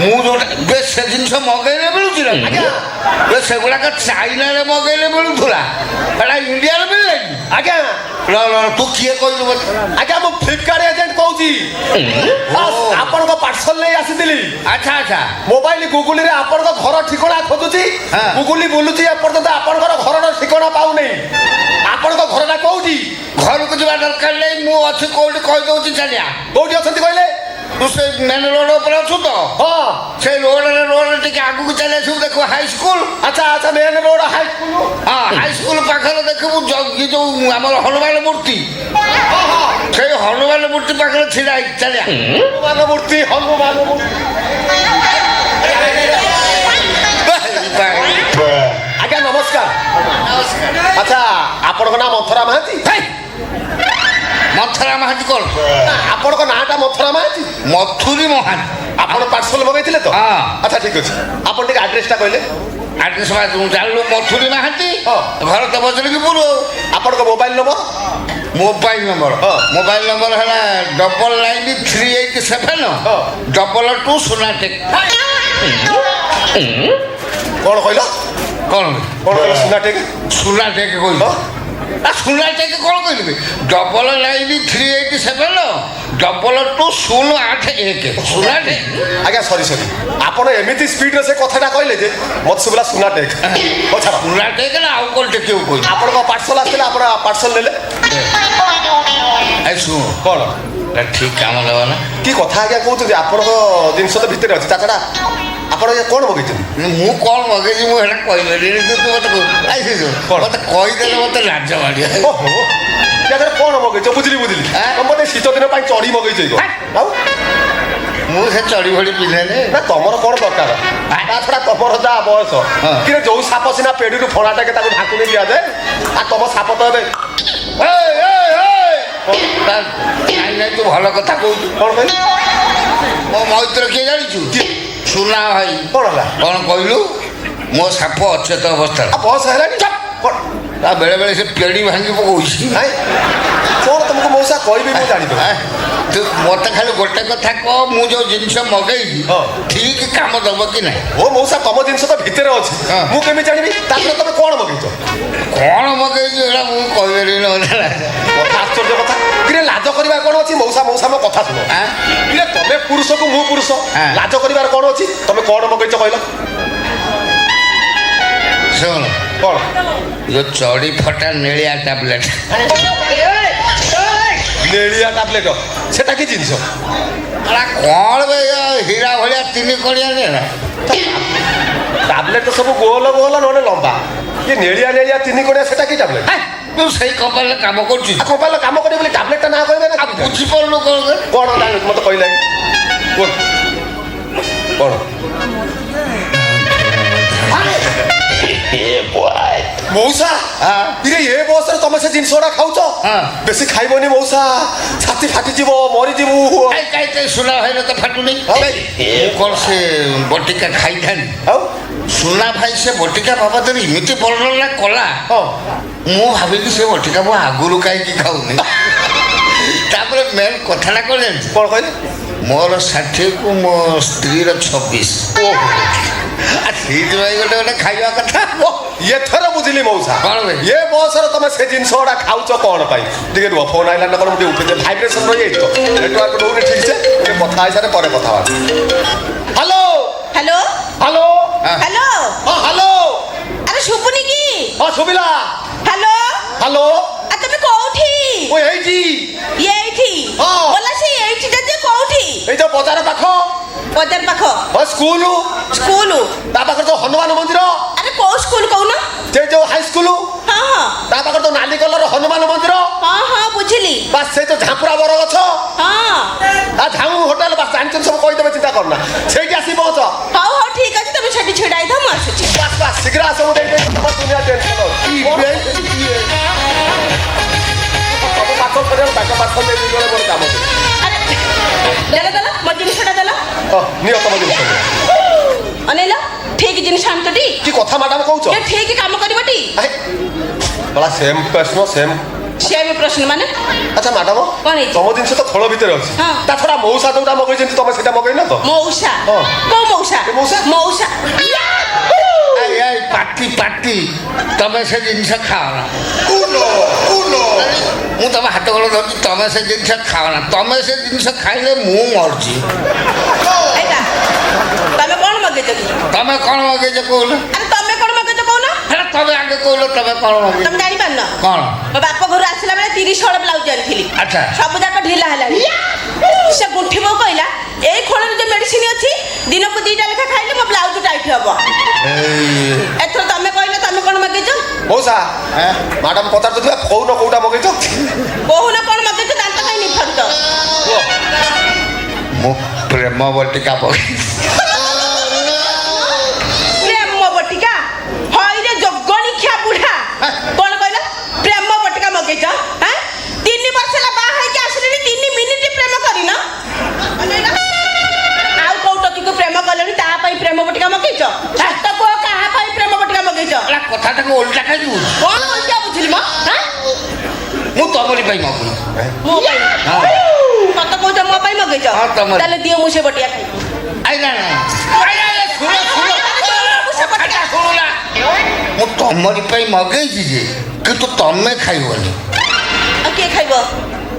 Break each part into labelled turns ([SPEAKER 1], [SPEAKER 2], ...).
[SPEAKER 1] ମୁଁ ଯୋଉଟା ସେ ଜିନିଷ ମଗେଇଲେ ମିଳୁଛି ନା ସେଗୁଡାକ ଚାଇନାରେ ମଗେଇଲେ ମିଳୁଥିଲା ଏଟା ଇଣ୍ଡିଆରେ ମିଳିଲାନି।
[SPEAKER 2] ଆଜ୍ଞା
[SPEAKER 1] ତୁ କିଏ କହିଲୁ
[SPEAKER 2] ଆଜ୍ଞା ମୁଁ ଫ୍ଲିପକାର୍ଟ ଏଜେଣ୍ଟ କହୁଛି। ଆପଣଙ୍କ ପାର୍ସଲ ନେଇ ଆସିଥିଲି।
[SPEAKER 1] ଆଚ୍ଛା ଆଚ୍ଛା
[SPEAKER 2] ମୋବାଇଲ ଗୁଗୁଲିରେ ଆପଣଙ୍କ ଘର ଠିକଣା ଖୋଜୁଛି। ଗୁଗୁଲି ବୁଲୁଛି ଏପର୍ଯ୍ୟନ୍ତ ଆପଣଙ୍କର ଘରର ଠିକଣା ପାଉନି। ଆପଣଙ୍କ ଘରଟା କୋଉଠି?
[SPEAKER 1] ଘରକୁ ଯିବା ଦରକାର ନାହିଁ ମୁଁ ଅଛି କୋଉଠି କହିଦଉଛି ଚାଲିଆ।
[SPEAKER 2] କୋଉଠି ଅଛନ୍ତି କହିଲେ?
[SPEAKER 1] ତୁ ସେ ମେନ୍ ରୋଡ ଉପରେ ଅଛୁ ତ?
[SPEAKER 2] ହଁ
[SPEAKER 1] ସେ ରୋଡରେ ଟିକେ ଆଗକୁ ଚାଲି ଆସିବୁ ଦେଖିବୁ ହାଇସ୍କୁଲ।
[SPEAKER 2] ଆଚ୍ଛା ଆଚ୍ଛା ମେନ୍ ରୋଡ ହାଇସ୍କୁଲ।
[SPEAKER 1] ହଁ ହାଇସ୍କୁଲ ପାଖରେ ଦେଖିବୁ ଯୋଉ ଆମର ହନୁମାନ ମୂର୍ତ୍ତି ସେଇ ହନୁମାନ ମୂର୍ତ୍ତି ପାଖରେ ଛିଡା ହେଇଛି ଚାଲିଆ।
[SPEAKER 2] ହନୁମାନ ମୂର୍ତ୍ତି ହନୁମାନ ମୂର୍ତ୍ତି। ଆଜ୍ଞା ନମସ୍କାର। ଆଚ୍ଛା ଆପଣଙ୍କ ନାଁ ମନ୍ଥରା ମହାନ୍ତି?
[SPEAKER 1] ମନ୍ଥରା ମହାନ୍ତି କଣ?
[SPEAKER 2] ଆପଣଙ୍କ ନାଁଟା ମନ୍ଥରା ମହାନ୍ତି?
[SPEAKER 1] ମଥୁରୀ ମହାନ୍ତି।
[SPEAKER 2] ଆପଣ ପାର୍ସଲ ମଗେଇଥିଲେ ତ? ଆଚ୍ଛା ଠିକ ଅଛି ଆପଣ ଟିକେ ଆଡ୍ରେସଟା କହିଲେ।
[SPEAKER 1] ଆଡ୍ରେସ ଜାଣିଲୁ ମଥୁରୀ ମହାନ୍ତି ଘର ତ ବଜରଙ୍ଗୀପୁର।
[SPEAKER 2] ଆପଣଙ୍କ ମୋବାଇଲ ନମ୍ବର?
[SPEAKER 1] ମୋବାଇଲ ନମ୍ବର ହେଲା 993872
[SPEAKER 2] କଣ କହିଲ?
[SPEAKER 1] କଣ
[SPEAKER 2] କହିଲ ସୁନାଟେକ?
[SPEAKER 1] ସୁନାଟେକ କହିଲ? ସୁନାଟେକ କଣ କହିଲି? 993872 ସୁନାଟେକ।
[SPEAKER 2] ଆଜ୍ଞା ସରି ଆପଣ ଏମିତି ସ୍ପିଡରେ ସେ କଥାଟା କହିଲେ ଯେ ମତେ ଶୁଭିଲା ସୁନାଟେକ।
[SPEAKER 1] ସୁନାଟେକ ନା ଆଉ କଣ ଟେକିବ କହିଲି?
[SPEAKER 2] ଆପଣଙ୍କ ପାର୍ସଲ ଆସିଥିଲା ଆପଣ ପାର୍ସଲ ନେଲେ?
[SPEAKER 1] ଶୁଣ
[SPEAKER 2] କଣ
[SPEAKER 1] ଠିକ କାମ ଦେବା ନା
[SPEAKER 2] କି କଥା ଆଜ୍ଞା କହୁଛନ୍ତି? ଆପଣଙ୍କ ଜିନିଷ ତ ଭିତରେ ଅଛି ତା ଛଡ଼ା ଆପଣ କଣ ମଗେଇଛନ୍ତି?
[SPEAKER 1] ମୁଁ କଣ ମଗେଇଛି ମୁଁ ସେଟା କହିପାରିନି। ତୁ ମତେ ମତେ କହିଦେଲେ ମତେ ଲାଜ ମାଡ଼ିବ।
[SPEAKER 2] ଓହୋ କଣ ମଗେଇଛ? ବୁଝିଲି ମତେ ଶୀତ ଦିନ ପାଇଁ ଚଢି ମଗେଇଛ ଆଉ
[SPEAKER 1] ମୁଁ ସେ ଚଢି ଭଳି ପିନ୍ଧେନି
[SPEAKER 2] ନା ତମର କଣ ଦରକାର? ତା ଛଡ଼ା ତମର ଯାହା ବୟସ କିନ୍ତୁ ଯୋଉ ସାପ ସିନା ପେଡିରୁ ଫଣାଟାକେ ତାକୁ ଢାଙ୍କୁଣି ଦିଆଯାଏ ଆଉ ତମ ସାପ ତ ଏବେ
[SPEAKER 1] ନାଇଁ ତୁ ଭଲ କଥା କହୁଛୁ।
[SPEAKER 2] କଣ କହିଲି?
[SPEAKER 1] ମୋ ମୈତ୍ର କିଏ ଜାଣିଛୁ? ସୁନା ଭାଇ।
[SPEAKER 2] କଣ ହେଲା?
[SPEAKER 1] କଣ କହିଲୁ? ମୋ ସାପ ଅଚେତ ଅବସ୍ଥାରେ।
[SPEAKER 2] ବୟସ ହେଲାଣି
[SPEAKER 1] ତା ବେଳେ ବେଳେ ସେ ପେଡ଼ି ଭାଙ୍ଗି ପକଉଛି।
[SPEAKER 2] କଣ ତମକୁ ମଉସା କହିବି ମୁଁ ଜାଣିପାରୁନି।
[SPEAKER 1] ତୁ ମତେ ଖାଲି ଗୋଟେ କଥା କହ ମୁଁ ଯୋଉ ଜିନିଷ ମଗେଇଛି ଠିକ କାମ ଦବ କି ନାହିଁ?
[SPEAKER 2] ଓ ମଉସା ତମ ଜିନିଷ ତ ଭିତରେ ଅଛି ମୁଁ କେମିତି ଜାଣିବି? ତାପରେ ତମେ କଣ ମଗେଇଛ?
[SPEAKER 1] କଣ ମଗେଇଛି ଏଇଟା ମୁଁ କହିପାରିବିନି।
[SPEAKER 2] କଥା ଆଶ୍ଚର୍ଯ୍ୟ କଥା। କିରେ ଲାଜ କରିବାର କଣ ଅଛି? ମଉସା ମୋ କଥା ଶୁଣ। କିରେ ତମେ ପୁରୁଷକୁ ମୁଁ ପୁରୁଷ ଲାଜ କରିବାର କଣ ଅଛି? ତମେ କଣ ମଗେଇଛ କହିଲ?
[SPEAKER 1] ଶୁଣ
[SPEAKER 2] କଣ?
[SPEAKER 1] ଯୋଉ ଚଢି ଫଟା ନେଳିଆ ଟାବଲେଟ।
[SPEAKER 2] ନେଳିଆ ଟାବଲେଟ ସେଟା କି ଜିନିଷ?
[SPEAKER 1] କଣ ହୀରା ଭଳିଆ 3 କଣିଆ
[SPEAKER 2] ଟାବଲେଟ ସବୁ ଗୋଲ ଗୋଲ ନହେଲେ ଲମ୍ବା। ଇଏ ନେଳିଆ 3 କଣିଆ ସେଟା କି ଟାବଲେଟ?
[SPEAKER 1] ତୁ ସେଇ କମ୍ପାନୀରେ କାମ କରୁଛୁ?
[SPEAKER 2] କମ୍ପାନୀରେ କାମ କରିବ ବୋଲି ଟାବଲେଟଟା ନାଁ କହିବେ ନା?
[SPEAKER 1] ବୁଝିପାରୁନୁ କଣ
[SPEAKER 2] ଜାଣିଛୁ ମତେ କହିଲା କଣ? ମଉସା ଏ ବୟସରେ ତମେ ସେ ଜିନିଷ ଗୁଡା ଖାଉଛ? ବେଶୀ ଖାଇବନି ମଉସା, ଛାତି ଫାଟିଯିବ, ମରିଯିବୁ।
[SPEAKER 1] ସୁନା ଭାଇର ତ ଫାଟୁନି। କଣ ସେ ବଟିକା ଖାଇଥାନ୍ତି? ଆଉ ସୁନା ଭାଇ ସେ ବଟିକା ବାବଦରେ ଏମିତି ବର୍ଣ୍ଣନା କଲା ମୁଁ ଭାବିଲି ସେ ବଟିକା ମୁଁ ଆଗରୁ କାହିଁକି ଖାଉନି। ତାପରେ ମେନ୍ କଥାଟା କଣ ଜାଣିଛି?
[SPEAKER 2] କଣ କହିଲେ?
[SPEAKER 1] ମୋର 60କୁ ମୋ ସ୍ତ୍ରୀର 26। ସେଇଥିପାଇଁ ଗୋଟେ ଖାଇବା କଥା।
[SPEAKER 2] ଏଥର ବୁଝିଲି ମଉସା।
[SPEAKER 1] କଣ ଏ
[SPEAKER 2] ବୟସରେ ତମେ ସେ ଜିନିଷ ଗୁଡା ଖାଉଛ କଣ ପାଇଁ? ଟିକେ ରୁହ ଫୋନ ଆଇଲା ନା କଣ ଟିକେ ଉଠେଇ ଭାଇବ୍ରେସନ ରହିଯାଇଛି ତ ନେଟୱାର୍କ ଦଉନି ଠିକ ସେ କଥା ହେଇସାରେ ପରେ କଥା ହବା। Hello
[SPEAKER 3] hello
[SPEAKER 2] hello
[SPEAKER 3] hello
[SPEAKER 2] hello
[SPEAKER 3] ଆରେ ଶୁଭୁନି କି?
[SPEAKER 2] ଶୁଭିଲା।
[SPEAKER 3] ହ୍ୟାଲୋ
[SPEAKER 2] ହ୍ୟାଲୋ
[SPEAKER 3] ତମେ କୋଉଠି?
[SPEAKER 2] ମୁଁ ଏଇଠି।
[SPEAKER 3] ବୋଲା ସେ ଏଇଠି ଯେ କୋଉଠି?
[SPEAKER 2] ଏଇ ଯୋଉ ବଜାର ପାଖ।
[SPEAKER 3] ବଜାର ପାଖ?
[SPEAKER 2] ସ୍କୁଲ ତା ପାଖରେ ଯୋଉ ହନୁମାନ ମନ୍ଦିର।
[SPEAKER 3] ଆରେ କୋଉ ସ୍କୁଲ କହୁନ?
[SPEAKER 2] ସେ ଯୋଉ ହାଇସ୍କୁଲ ତା ପାଖରେ ଯୋଉ ନାଲି କଲର ହନୁମାନ ମନ୍ଦିର।
[SPEAKER 3] ବୁଝିଲି।
[SPEAKER 2] ବାସ୍ ସେଇ ଯୋଉ ଝାମ୍ପୁରା ବର ଗଛ ଝାଉଁ ହୋଟେଲ ବାସ୍ ଜାଣିଛନ୍ତି ସବୁ କହିଦେବେ ଚିନ୍ତା କରନା। ସେଇଠି ଆସି ପହଞ୍ଚ।
[SPEAKER 3] ହଉ ଠିକ ଅଛି ତମେ ସେଠି ଛିଡା ହେଇଥାଅ ମୁଁ ଆସୁଛି।
[SPEAKER 2] ବାସ୍ ଶୀଘ୍ର ଆସ। ମୁଁ ଦେଇଦେବି ତମ ଦୁନିଆ ଟେନସନ। ସବୁ ପାଠ କରିବାକୁ ତାଙ୍କ ପାଠ ଦେଇଦେଇ ମୋର କାମ।
[SPEAKER 3] ଦେଲ ମୋ ଜିନିଷଟା ଦେଲ।
[SPEAKER 2] ନିଅ ତମ ଜିନିଷ
[SPEAKER 3] ଅନେଇଲ ଠିକ ଜିନିଷ ଆଣିଛଟି?
[SPEAKER 2] କି କଥା ମ୍ୟାଡାମ କହୁଛ?
[SPEAKER 3] ଠିକ କାମ କରିବଟି?
[SPEAKER 2] ସେମ୍ ପ୍ରଶ୍ନ ସେମ୍
[SPEAKER 3] ସେ ବି ପ୍ରଶ୍ନ ମାନେ
[SPEAKER 2] ଆଚ୍ଛା ମ୍ୟାଡାମ
[SPEAKER 3] କଣ ହେଇଛି?
[SPEAKER 2] ତମ ଜିନିଷ ତ ଖୋଳ ଭିତରେ ଅଛି
[SPEAKER 3] ହଁ।
[SPEAKER 2] ତା ଛଡା ମଉସା ଯୋଉଟା ମଗେଇଛନ୍ତି ତମେ ସେଟା ମଗେଇନ ତ
[SPEAKER 3] ମଉସା
[SPEAKER 2] ହଁ।
[SPEAKER 3] କୋଉ ମଉସା
[SPEAKER 2] ଏ ମଉସା?
[SPEAKER 3] ମଉସା
[SPEAKER 1] এই পাটি পাটি তবে সে জিনিস খাও না ମୁଁ ତମ ହାତ ଗୋଡ଼ ଧରୁଛି ତମେ ସେ ଜିନିଷ ଖାଅ ନା ତମେ ସେ ଜିନିଷ ଖାଇଲେ ମୁଁ ମରୁଛି
[SPEAKER 3] ଏଇଟା ତମେ କଣ ମଗେଇଛ କି
[SPEAKER 1] ତମେ କ'ଣ ମଗେଇଛ କହୁନ
[SPEAKER 3] ଆରେ ତମେ କଣ ମଗେଇଛ କହୁନ
[SPEAKER 1] ହେଲେ ତମେ ଆଗେ କହୁନ ତମେ କ'ଣ ମଗେଇଛ
[SPEAKER 3] ତମେ ଜାଣିପାରୁନ
[SPEAKER 1] କ'ଣ
[SPEAKER 3] ମୋ ବାପ ଘରୁ ଆସିଲା ବେଳେ 30 ହଳ ବ୍ଲାଉଜ ଆଣିଥିଲି
[SPEAKER 1] ଆଚ୍ଛା।
[SPEAKER 3] ସବୁ ଯାକ ଢିଲା ହେଲାଣି ସେ ଗୁଣ୍ଠି ବୋଉ କହିଲା ଏଇ ଖୋଳରେ ଯୋଉ ମେଡିସିନ ଅଛି ଦିନକୁ 2ଟା ଲେଖା ଖାଇଲେ ମୋ ବ୍ଲାଉଜ ଟାଇଟ୍ ହବ ଏଥର ତମେ କହିଲେ ତମେ କଣ ମଗେଇଛ
[SPEAKER 2] ମଉସା ମ୍ୟାଡାମ ପଚାରୁଥିବା କହୁନ କୋଉଟା ମଗେଇଛ
[SPEAKER 3] କହୁନ କଣ ମଗେଇଛ ଦାନ୍ତ କାଇଁ ନିଫାରୁଛ
[SPEAKER 1] ମୁଁ ପ୍ରେମ ବଟିକା ମଗେଇଛି
[SPEAKER 3] ପ୍ରେମ ବଟିକା ହଇରେ ଜଗଣିଖିଆ ବୁଢା କଣ କହିଲ ପ୍ରେମ ବଟିକା ମଗେଇଛ ହାଁ 3 ବର୍ଷ ହେଲା ବାହା ହେଇକି ଆସିଲେଣି 3 ମିନିଟ୍ ପ୍ରେମ କରିନ ଆଉ କୋଉ ଟକିକୁ ପ୍ରେମ କଲେଣି ତା ପାଇଁ ପ୍ରେମ ବଟିକା ମଗେଇଛ ଛାତ ପୁଅ କାହା ପାଇଁ ପ୍ରେମ ବଟିକା ମଗେଇଛ
[SPEAKER 1] କଥାଟାକୁ ଓଲଟା ଖାଇକି ବୁଝ
[SPEAKER 3] କଣ ଓଲଟା ବୁଝିଲି ମ ହାଁ
[SPEAKER 1] ମୁଁ ତମରି ପାଇଁ ମଗେଇଛି
[SPEAKER 3] ମୋ ପାଇଁ କତ କହୁଛ ମୋ ପାଇଁ ମଗେଇଛ
[SPEAKER 1] ହଁ, ତମରି।
[SPEAKER 3] ତାହେଲେ ଦିଅ ମୁଁ ସେ ବଟିକା ଖାଇବି
[SPEAKER 1] ଆଇଲା ନା ମୁଁ ତମରି ପାଇଁ ମଗେଇଛି ଯେ କିନ୍ତୁ ତମେ ଖାଇବନି
[SPEAKER 3] ଆଉ କିଏ ଖାଇବ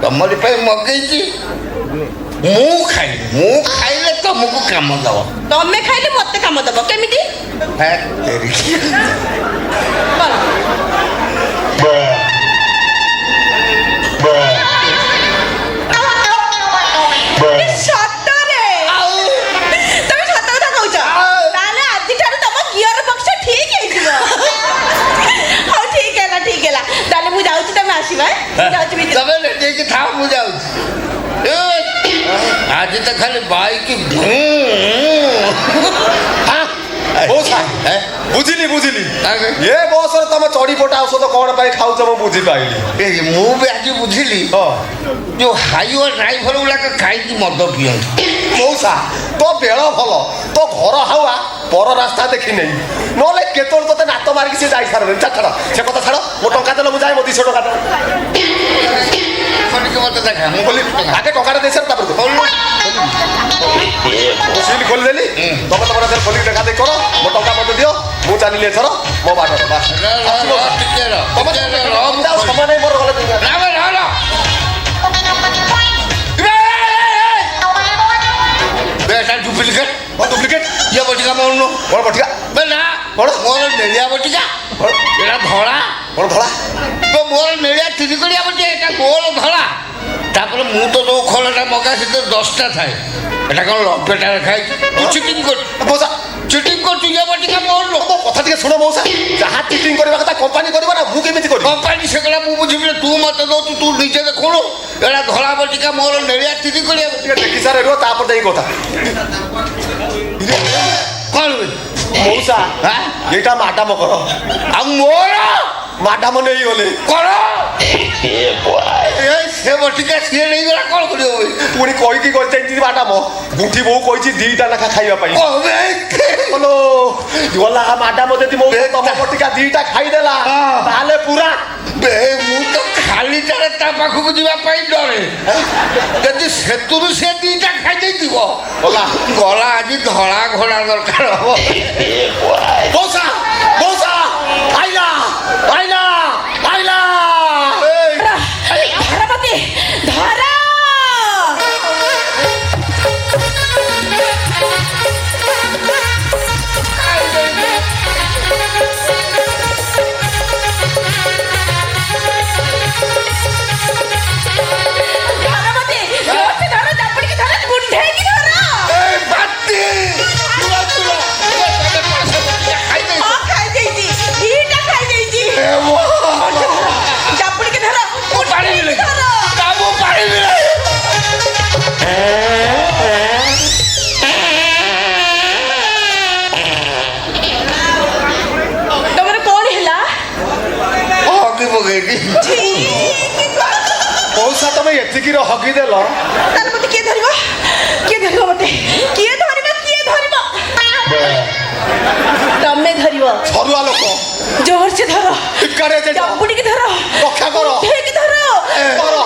[SPEAKER 1] ତମରି ପାଇଁ ମଗେଇଛି ମୁଁ ଖାଇବି ମୁଁ ଖାଇଲେ ତମକୁ କାମ ଦବ
[SPEAKER 3] ତମେ ଖାଇଲେ ମତେ କାମ ଦବ କେମିତି କଣ ସତରେ ତମେ ସତ କଥା କହୁଛ ତାହେଲେ ଆଜିଠାରୁ ତମ ଗିଅର ବକ୍ସ ଠିକ ହେଇଯିବ ହଉ ଠିକ ହେଲା ତାହେଲେ ମୁଁ ଯାଉଛି ତମେ ଆସିବ ଯାଉଛି ଭିତରେ
[SPEAKER 1] ତମେ ନେଇକି ଥାଅ ମୁଁ ଯାଉଛି ଆଜି ତ ଖାଲି ବାଇକ୍
[SPEAKER 2] ମଉସା ବୁଝିଲି ବୁଝିଲି ଏ ବସରେ ତମେ ଚଢିପଟା ଔଷଧ କଣ ପାଇଁ ଖାଉଛ ମୁଁ ବୁଝିପାଇଲି
[SPEAKER 1] ମୁଁ ବି ଆଜି ବୁଝିଲି
[SPEAKER 2] ହଁ
[SPEAKER 1] ଯୋଉ ହାଇୱେ ଡ୍ରାଇଭର ଗୁଡାକ ଖାଇକି ମଦ ପିଅନ୍ତି
[SPEAKER 2] ମଉସା ତୋ ବେଳ ଭଲ ତୋ ଘର ହାୱା ପର ରାସ୍ତା ଦେଖି ନେଇ ନହେଲେ କେତେବେଳେ ତୋତେ ନାତ ମାରିକି ସେ ଯାଇ ସାରନି ଛାଡ଼ ସେ କଥା ଛାଡ଼ ମୋ ଟଙ୍କା ଦେଲେ ମୁଁ ଯାଏ ମୋ 200 ଟଙ୍କା
[SPEAKER 1] ଖୋଲିକି ମତେ ଦେଖା ମୁଁ
[SPEAKER 2] ଖୋଲି ଆଗେ ଟଙ୍କାଟା ଦେଇ ସାର ତାପରେ ସିଲ୍ ଖୋଲିଦେଲି ତମେ ତମର ଖୋଲିକି ଦେଖା ଦେଇ କର ମୋ ଟଙ୍କା ମତେ ଦିଅ ମୁଁ ଚାଲିଲି ଏଥର ମୋ ବାଟରେ ବାସ୍
[SPEAKER 1] ଟିକେ
[SPEAKER 2] ତମେ ଆଉ ସମୟ ନାହିଁ ମୋର ଗଲେ
[SPEAKER 1] ଡୁପ୍ଲିକେଟ
[SPEAKER 2] ଡୁପ୍ଲିକେଟ
[SPEAKER 1] ଇଏ ବଟିକା ମରୁନୁ
[SPEAKER 2] କଣ ବଟିକା
[SPEAKER 1] ବେ ନା
[SPEAKER 2] କଣ
[SPEAKER 1] ମୋର ନେଳିଆ ବଟିକା ଏଟା ଧଳା
[SPEAKER 2] କଣ ଧଳା
[SPEAKER 1] ମୋର ନେଳିଆ ତିନିକଳିଆ ବଟିକା ଏଟା ଗୋଲ ଧଳା ତାପରେ ମୁଁ ତ ଯୋଉ ଖୋଳଟା ମଗା ସେଥିରେ 10ଟା ଥାଏ এটা কোন লম্পেটা খাইছি তুই চিটিং করছিস
[SPEAKER 2] মৌসা
[SPEAKER 1] চিটিং করছিস ইয়ে বটিকা মরল
[SPEAKER 2] ମୋ କଥା ଟିକେ ଶୁଣ ମଉସା ଯାହା ଚିଟିଂ କରିବା କଥା କମ୍ପାନୀ କରିବ ନା ମୁଁ କେମିତି କରିବି
[SPEAKER 1] কোম্পানি সেগুলা মু বুঝিবি না তু মতে দৌছু তু নিজে দেখুণু এটা ধরা বটিকা মোর নেড়িয়া তিরি করিয়া
[SPEAKER 2] ଟିକେ ଦେଖି ସାରେ ରୁହ ତାପରେ ଯାଇ କଥା
[SPEAKER 1] কল
[SPEAKER 2] ମଉସା
[SPEAKER 1] হ্যাঁ
[SPEAKER 2] ଏଇଟା ମାଡାମ କର
[SPEAKER 1] ଆଉ ମୋର
[SPEAKER 2] ମାଡାମ ନେଇଗଲେ
[SPEAKER 1] କର ଏ ସେ ବଟିକା ସିଏ ନେଇଗଲା କଣ କରିବ ଭାଇ
[SPEAKER 2] ପୁଣି କହିକି କରିଛନ୍ତି ମାଡାମ ଗୁଣ୍ଠି ବୋଉ କହିଛି 2ଟା ଲେଖା ଖାଇବା ପାଇଁ ହଲୋ ଗଲା ମାଡାମ ଯଦି ମୋ ତମ ବଟିକା 2ଟା ଖାଇଦେଲା ତାହେଲେ ପୁରା
[SPEAKER 1] ବେ ମୁଁ ତ ଖାଲିଟାରେ ତା ପାଖକୁ ଯିବା ପାଇଁ ଡରେ ଯଦି ସେଥିରୁ ସେ 2ଟା ଖାଇଦେଇଥିବ
[SPEAKER 2] ଗଲା
[SPEAKER 1] ଗଲା ଆଜି ଧଳା ଘୋଡ଼ା ଦରକାର ହବ
[SPEAKER 2] ମଉସା ମଉସା ଆଇଲା ଆଇଲା ଆଇଲା
[SPEAKER 3] ଧରପତି ଧର ଧରପତି ଜୋରସେ ଧର ଚାପୁଡ଼ିକି ଧର ଗୁଣ୍ଡେଇକି ଧର ଖାଇଦେଇଛି 2ଟା ଖାଇଦେଇଛି ଚାପୁଡ଼ିକି ଧର
[SPEAKER 1] ପାରିବିନି କାମ ପାରିବି
[SPEAKER 3] ତମର କଣ ହେଲା
[SPEAKER 1] ହକି ପକେଇକି
[SPEAKER 2] ମଉସା ତମେ ଏତିକିର ହଗି ଦେଲ
[SPEAKER 3] ତାହେଲେ ମତେ କିଏ ଧରିବ ମତେ କିଏ ଧରିବ ତମେ ତମେ ଧରିବ
[SPEAKER 2] ସରୁଆ ଲୋକ
[SPEAKER 3] ଜୋରସେ ଧର
[SPEAKER 2] ଟିକାରେ
[SPEAKER 3] ଚାପୁଡ଼ିକି ଧର
[SPEAKER 2] ରକ୍ଷା କର
[SPEAKER 3] ଧର
[SPEAKER 2] କର